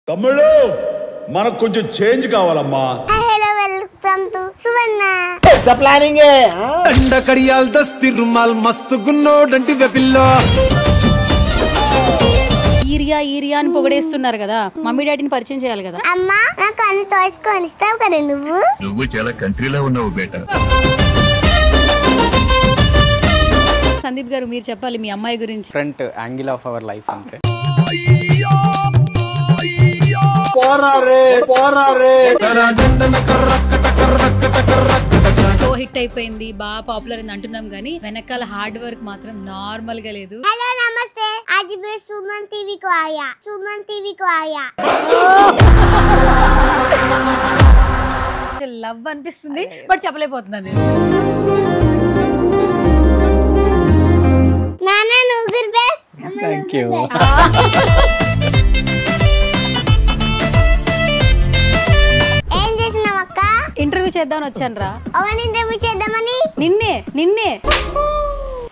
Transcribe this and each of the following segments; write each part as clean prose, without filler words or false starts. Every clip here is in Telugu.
తమ్ముళ్ళు మనకు కొంచెం చేంజ్ కావాలమ్మా. హలో వెల్కమ్ టు సువర్ణ. పెద్ద ప్లానింగ్ దండ కడియాల్ దస్తి రుమాల్ మస్తు గున్నోడంటి వెపిల్లో. ఈరియా అని పొగడేస్తున్నారు కదా, మమ్మీ డాడీని పరిచయం చేయాలి కదా. అమ్మా నాకు అన్ని టాయ్స్ కొనిస్తావు కదా నువ్వు చాలా కంట్రీలో ఉన్నావు బేటా. సందీప్ గారు మీరు చెప్పాలి మీ అమ్మాయి గురించి. Front angle of our life అంతే. షో హిట్ అయిపోయింది, బాగా పాపులర్ అని అంటున్నాం కానీ వెనకాల హార్డ్ వర్క్ మాత్రం నార్మల్ గా లేదు. हेलो नमस्ते, आज मैं सुमन टीवी को आया. లవ్ అనిపిస్తుంది బట్ చెప్పలేకపోతున్నాను. నాన్న నువ్వు బెస్ట్. Thank you. ఏం చేస్తున్నావు అక్క? ఇంటర్వ్యూ చేద్దామని వచ్చాను రా. అవన్నీ ఇంటర్వ్యూ చేద్దామని. నిన్నే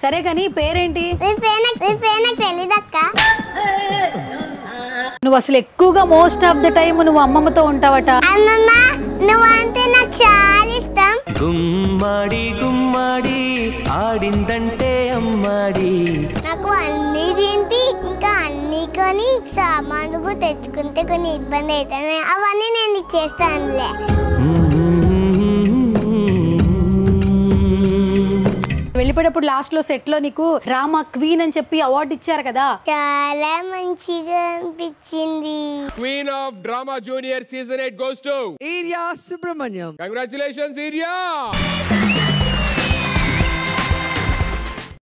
సరే కానీ పేరేంటి? నీ పేరు నాకు తెలీదక్క. నువ్వు అసలు ఎక్కువగా మోస్ట్ ఆఫ్ ద టైం నువ్వు అమ్మమ్మతో ఉంటావట. అమ్మమ్మ నువ్వంటే నాకు చాలా ఇష్టం. గుమ్మాడి గుమ్మాడి ఆడిందంటే అమ్మాడి. నాకు అన్ని తింటి ఇంకా అన్ని కొని సామాన్లు తెచ్చుకుంటే కొన్ని ఇబ్బంది అవుతాయి, అవన్నీ నేను చేస్తానులే. వెళ్ళిపోయేటప్పుడు లాస్ట్ లో సెట్ లో నీకు డ్రామా క్వీన్ అని చెప్పి అవార్డు ఇచ్చారు కదా, చాలా మంచిగా అనిపించింది. Queen of Drama Junior Season 8 goes to urea Subrahmanyam. Congratulations, Irya!